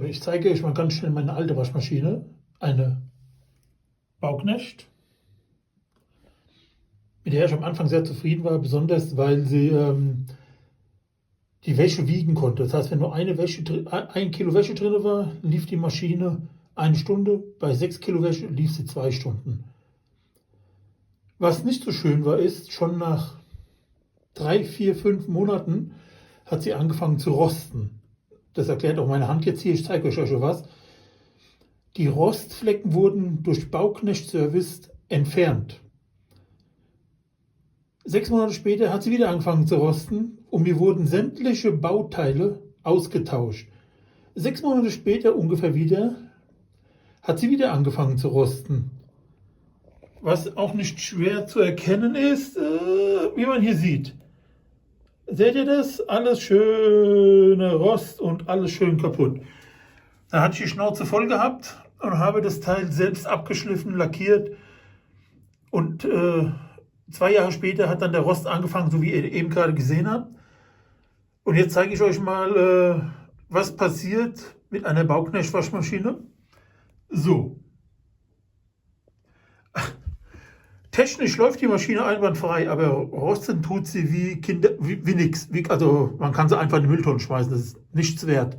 Ich zeige euch mal ganz schnell meine alte Waschmaschine, eine Bauknecht, mit der ich am Anfang sehr zufrieden war, besonders weil sie die Wäsche wiegen konnte. Das heißt, wenn nur ein Kilo Wäsche drin war, lief die Maschine 1 Stunde, bei 6 Kilo Wäsche lief sie 2 Stunden. Was nicht so schön war, ist, schon nach 3, 4, 5 Monaten hat sie angefangen zu rosten. Das erklärt auch meine Hand jetzt hier, ich zeige euch schon was. Die Rostflecken wurden durch Bauknecht-Service entfernt. 6 Monate später hat sie wieder angefangen zu rosten und mir wurden sämtliche Bauteile ausgetauscht. 6 Monate später ungefähr wieder hat sie wieder angefangen zu rosten. Was auch nicht schwer zu erkennen ist, wie man hier sieht. Seht ihr das? Alles schöne Rost und alles schön kaputt. Da hatte ich die Schnauze voll gehabt und habe das Teil selbst abgeschliffen, lackiert. Und 2 Jahre später hat dann der Rost angefangen, so wie ihr eben gerade gesehen habt. Und jetzt zeige ich euch mal, was passiert mit einer Bauknecht-Waschmaschine. So. Technisch läuft die Maschine einwandfrei, aber rosten tut sie wie nix. Also man kann sie einfach in die Mülltonne schmeißen, das ist nichts wert.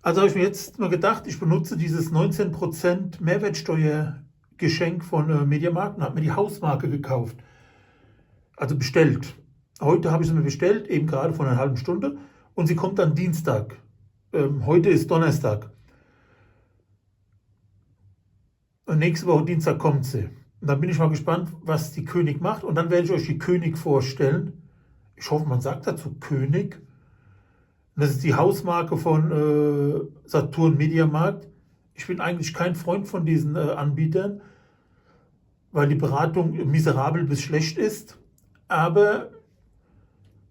Also habe ich mir jetzt mal gedacht, ich benutze dieses 19% Mehrwertsteuergeschenk von Mediamarkt und habe mir die Hausmarke gekauft. Also bestellt. Heute habe ich sie mir bestellt, eben gerade vor einer halben Stunde. Und sie kommt dann Dienstag. Heute ist Donnerstag. Und nächste Woche Dienstag kommt sie. Und dann bin ich mal gespannt, was die König macht. Und dann werde ich euch die König vorstellen. Ich hoffe, man sagt dazu König. Das ist die Hausmarke von Saturn Mediamarkt. Ich bin eigentlich kein Freund von diesen Anbietern, weil die Beratung miserabel bis schlecht ist. Aber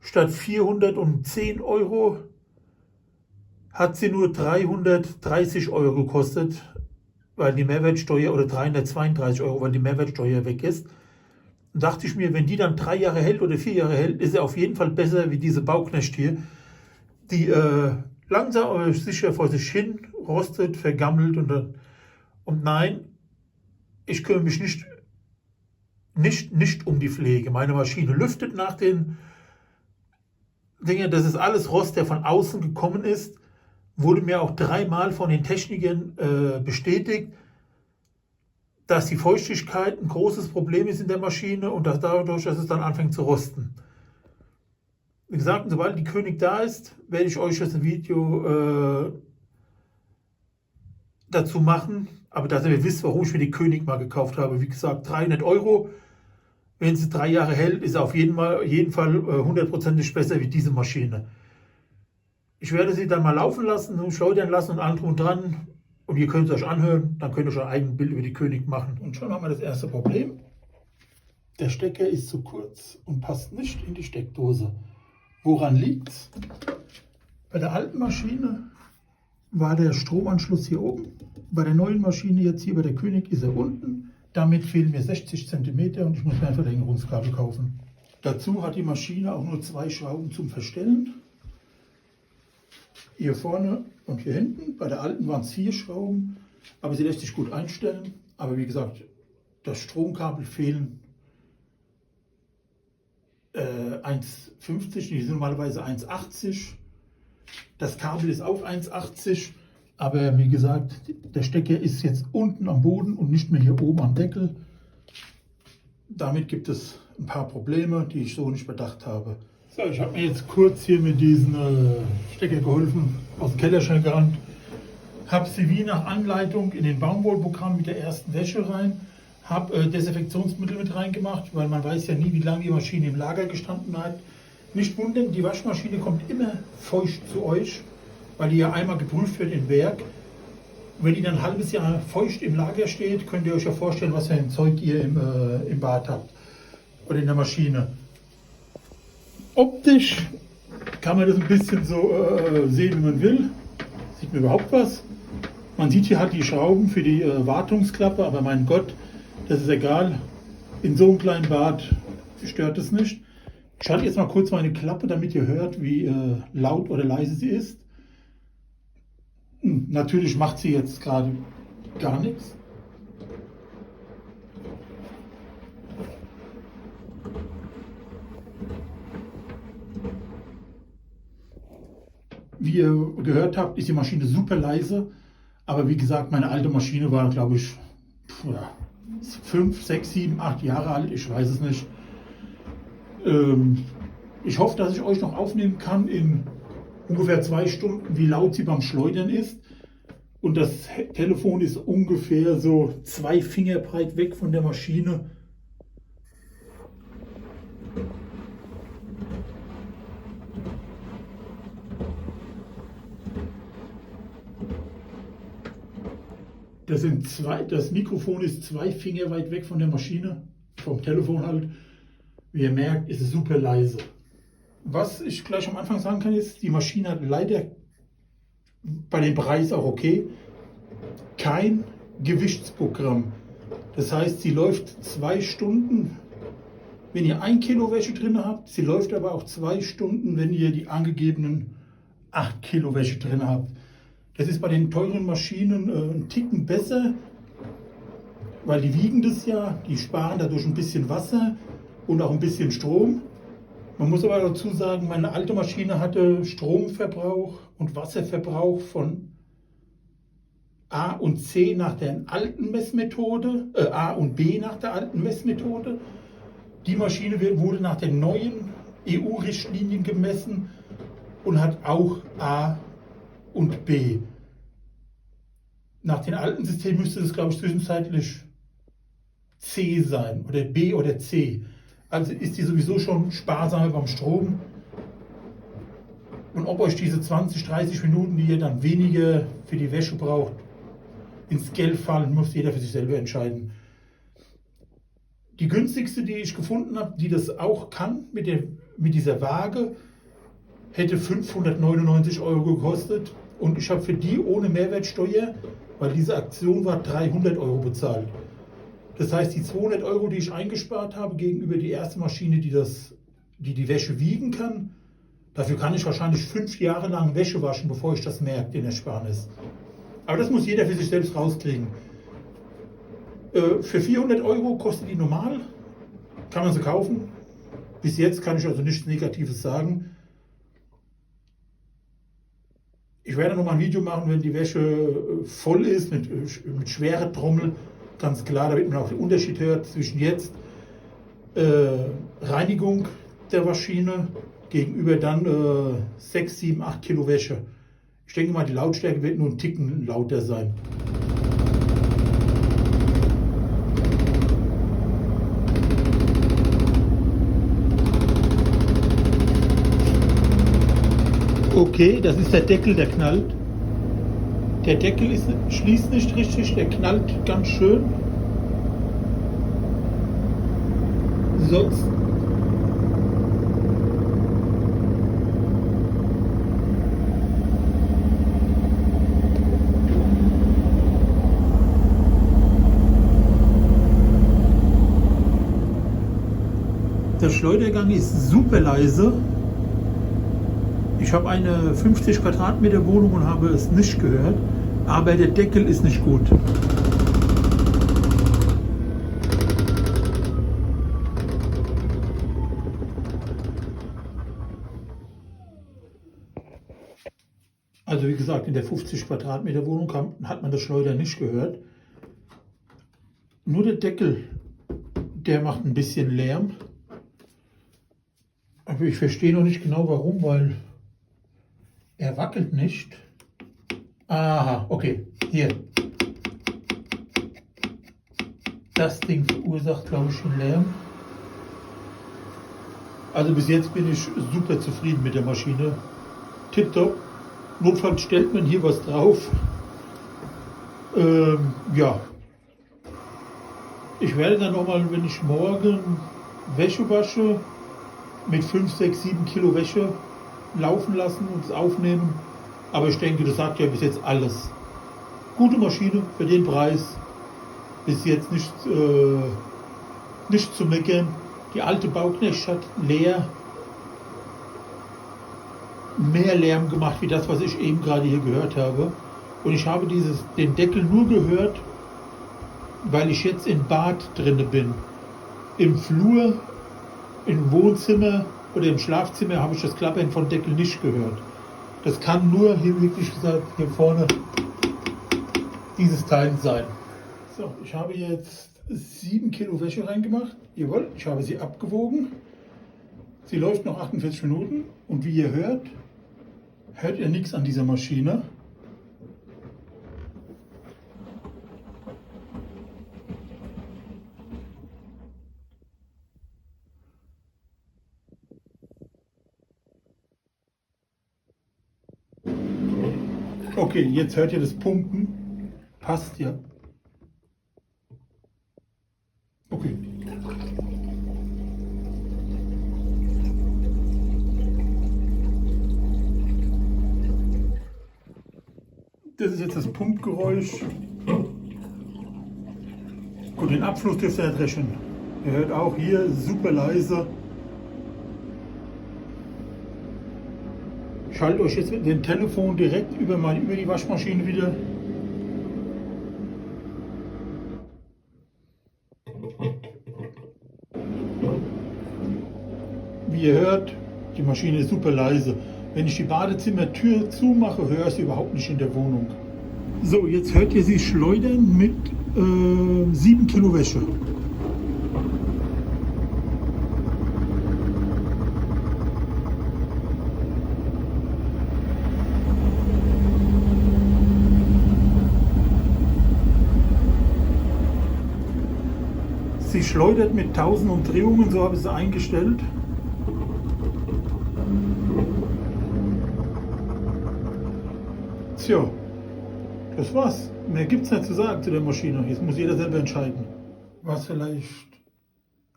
statt 410 Euro hat sie nur 330 Euro gekostet, weil die Mehrwertsteuer, oder 332 Euro, weil die Mehrwertsteuer weg ist. Und dachte ich mir, wenn die dann 3 Jahre hält oder 4 Jahre hält, ist sie auf jeden Fall besser wie diese Bauknecht hier, die langsam aber sicher vor sich hin rostet, vergammelt und nein, ich kümmere mich nicht um die Pflege. Meine Maschine lüftet nach den Dingen, das ist alles Rost, der von außen gekommen ist. Wurde mir auch 3-mal von den Technikern bestätigt, dass die Feuchtigkeit ein großes Problem ist in der Maschine und dass dadurch, dass es dann anfängt zu rosten. Wie gesagt, sobald die König da ist, werde ich euch das Video dazu machen. Aber dass ihr wisst, warum ich mir die König mal gekauft habe. Wie gesagt, 300 Euro. Wenn sie 3 Jahre hält, ist sie auf jeden Fall 100%ig besser wie diese Maschine. Ich werde sie dann mal laufen lassen, schleudern lassen und allem drum und dran. Und ihr könnt es euch anhören, dann könnt ihr euch ein eigenes Bild über die König machen. Und schon haben wir das erste Problem. Der Stecker ist zu kurz und passt nicht in die Steckdose. Woran liegt es? Bei der alten Maschine war der Stromanschluss hier oben. Bei der neuen Maschine, jetzt hier bei der König, ist er unten. Damit fehlen mir 60 cm und ich muss mir ein Verlängerungskabel kaufen. Dazu hat die Maschine auch nur 2 Schrauben zum Verstellen. Hier vorne und hier hinten. Bei der alten waren es 4 Schrauben, aber sie lässt sich gut einstellen. Aber wie gesagt, das Stromkabel fehlen 1,50, die sind normalerweise 1,80. Das Kabel ist auch 1,80, aber wie gesagt, der Stecker ist jetzt unten am Boden und nicht mehr hier oben am Deckel. Damit gibt es ein paar Probleme, die ich so nicht bedacht habe. So, ich habe mir jetzt kurz hier mit diesen Stecker geholfen, aus dem Kellerschrank gerannt. Habe sie wie nach Anleitung in den Baumwollprogramm mit der ersten Wäsche rein. Habe Desinfektionsmittel mit reingemacht, weil man weiß ja nie, wie lange die Maschine im Lager gestanden hat. Nicht wundern, die Waschmaschine kommt immer feucht zu euch, weil die ja einmal geprüft wird im Werk. Wenn die dann ein halbes Jahr feucht im Lager steht, könnt ihr euch ja vorstellen, was für ein Zeug ihr im Bad habt oder in der Maschine. Optisch kann man das ein bisschen so sehen, wie man will. Sieht man überhaupt was? Man sieht hier halt die Schrauben für die Wartungsklappe, aber mein Gott, das ist egal. In so einem kleinen Bad stört es nicht. Ich schalte jetzt mal kurz meine Klappe, damit ihr hört, wie laut oder leise sie ist. Natürlich macht sie jetzt gerade gar nichts. Wie ihr gehört habt, ist die Maschine super leise. Aber wie gesagt, meine alte Maschine war, glaube ich, 5, 6, 7, 8 Jahre alt. Ich weiß es nicht. Ich hoffe, dass ich euch noch aufnehmen kann in ungefähr 2 Stunden, wie laut sie beim Schleudern ist. Und das Telefon ist ungefähr so 2 Finger breit weg von der Maschine. Das Mikrofon ist 2 Finger weit weg von der Maschine, vom Telefon halt. Wie ihr merkt, ist es super leise. Was ich gleich am Anfang sagen kann, ist, die Maschine hat leider bei dem Preis auch okay kein Gewichtsprogramm. Das heißt, sie läuft 2 Stunden, wenn ihr 1 Kilo Wäsche drin habt. Sie läuft aber auch 2 Stunden, wenn ihr die angegebenen 8 Kilo Wäsche drin habt. Das ist bei den teuren Maschinen ein Ticken besser, weil die wiegen das ja, die sparen dadurch ein bisschen Wasser und auch ein bisschen Strom. Man muss aber dazu sagen, meine alte Maschine hatte Stromverbrauch und Wasserverbrauch von A und C nach der alten Messmethode, A und B nach der alten Messmethode. Die Maschine wurde nach den neuen EU-Richtlinien gemessen und hat auch A und B. Nach dem alten System müsste es, glaube ich, zwischenzeitlich C sein oder B oder C. Also ist die sowieso schon sparsamer beim Strom. Und ob euch diese 20, 30 Minuten, die ihr dann weniger für die Wäsche braucht, ins Geld fallen, muss jeder für sich selber entscheiden. Die günstigste, die ich gefunden habe, die das auch kann mit dieser Waage, hätte 599 € gekostet. Und ich habe für die ohne Mehrwertsteuer, weil diese Aktion war, 300 € bezahlt. Das heißt, die 200 €, die ich eingespart habe gegenüber die erste Maschine, die die Wäsche wiegen kann, dafür kann ich wahrscheinlich 5 Jahre lang Wäsche waschen, bevor ich das merke, den Ersparnis. Aber das muss jeder für sich selbst rauskriegen. Für 400 € kostet die normal, kann man sie kaufen. Bis jetzt kann ich also nichts Negatives sagen. Ich werde noch mal ein Video machen, wenn die Wäsche voll ist, mit schwerer Trommel, ganz klar, damit man auch den Unterschied hört zwischen jetzt Reinigung der Maschine gegenüber dann 6, 7, 8 Kilo Wäsche. Ich denke mal, die Lautstärke wird nur ein Ticken lauter sein. Okay, das ist der Deckel, der knallt. Der Deckel schließt nicht richtig, der knallt ganz schön. Sonst der Schleudergang ist super leise. Ich habe eine 50 Quadratmeter Wohnung und habe es nicht gehört, aber der Deckel ist nicht gut. Also wie gesagt, in der 50 Quadratmeter Wohnung hat man das Schleudern nicht gehört. Nur der Deckel, der macht ein bisschen Lärm. Aber ich verstehe noch nicht genau warum, weil er wackelt nicht. Aha, okay, hier. Das Ding verursacht, glaube ich, schon Lärm. Also bis jetzt bin ich super zufrieden mit der Maschine. Tipptopp. Notfalls stellt man hier was drauf. Ja. Ich werde dann nochmal, wenn ich morgen Wäsche wasche, mit 5, 6, 7 Kilo Wäsche laufen lassen und es aufnehmen. Aber ich denke, das sagt ja bis jetzt alles. Gute Maschine für den Preis. Bis jetzt nicht zu meckern. Die alte Bauknecht hat mehr Lärm gemacht, wie das, was ich eben gerade hier gehört habe. Und ich habe den Deckel nur gehört, weil ich jetzt im Bad drinne bin. Im Flur, im Wohnzimmer oder im Schlafzimmer habe ich das Klappern von Deckel nicht gehört. Das kann nur hier wirklich gesagt hier vorne dieses Teil sein. So, ich habe jetzt 7 Kilo Wäsche reingemacht. Jawohl, ich habe sie abgewogen. Sie läuft noch 48 Minuten und wie ihr hört ihr nichts an dieser Maschine. Okay, jetzt hört ihr das Pumpen. Passt ja. Okay. Das ist jetzt das Pumpgeräusch. Gut, den Abfluss dürft ihr nicht rechnen. Ihr hört auch hier super leise. Schaltet euch jetzt mit dem Telefon direkt über die Waschmaschine wieder. Wie ihr hört, die Maschine ist super leise. Wenn ich die Badezimmertür zumache, höre ich sie überhaupt nicht in der Wohnung. So, jetzt hört ihr sie schleudern mit 7 Kilo Wäsche. Sie schleudert mit 1000 Umdrehungen, so habe ich sie eingestellt. Tja, das war's. Mehr gibt's nicht zu sagen zu der Maschine. Jetzt muss jeder selber entscheiden. Was vielleicht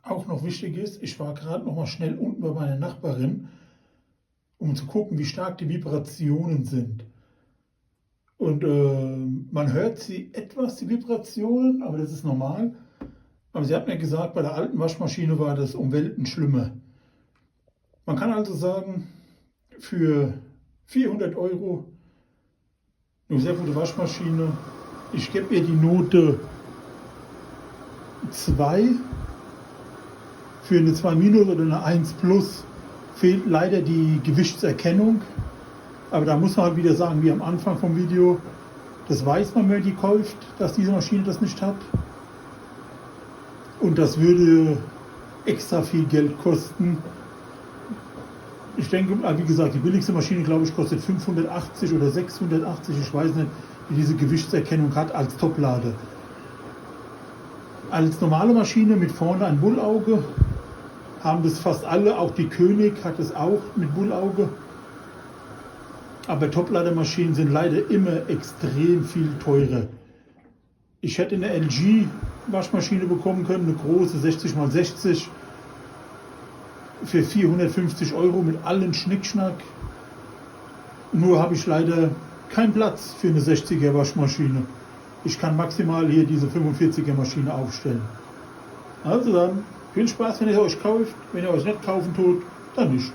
auch noch wichtig ist, ich war gerade noch mal schnell unten bei meiner Nachbarin, um zu gucken, wie stark die Vibrationen sind. Und man hört sie etwas, die Vibrationen, aber das ist normal. Aber sie hat mir gesagt, bei der alten Waschmaschine war das um Welten schlimmer. Man kann also sagen, für 400 € eine sehr gute Waschmaschine. Ich gebe ihr die Note 2. Für eine 2- oder eine 1+ fehlt leider die Gewichtserkennung. Aber da muss man halt wieder sagen, wie am Anfang vom Video, das weiß man, wenn man die kauft, dass diese Maschine das nicht hat. Und das würde extra viel Geld kosten. Ich denke, wie gesagt, die billigste Maschine, glaube ich, kostet 580 oder 680. Ich weiß nicht, wie diese Gewichtserkennung hat als Toplade. Als normale Maschine mit vorne ein Bullauge haben das fast alle. Auch die König hat es auch mit Bullauge. Aber Toplademaschinen sind leider immer extrem viel teurer. Ich hätte eine LG-Waschmaschine bekommen können, eine große 60×60 für 450 € mit allen Schnickschnack. Nur habe ich leider keinen Platz für eine 60er Waschmaschine. Ich kann maximal hier diese 45er Maschine aufstellen. Also dann, viel Spaß, wenn ihr euch kauft. Wenn ihr euch nicht kaufen tut, dann nicht.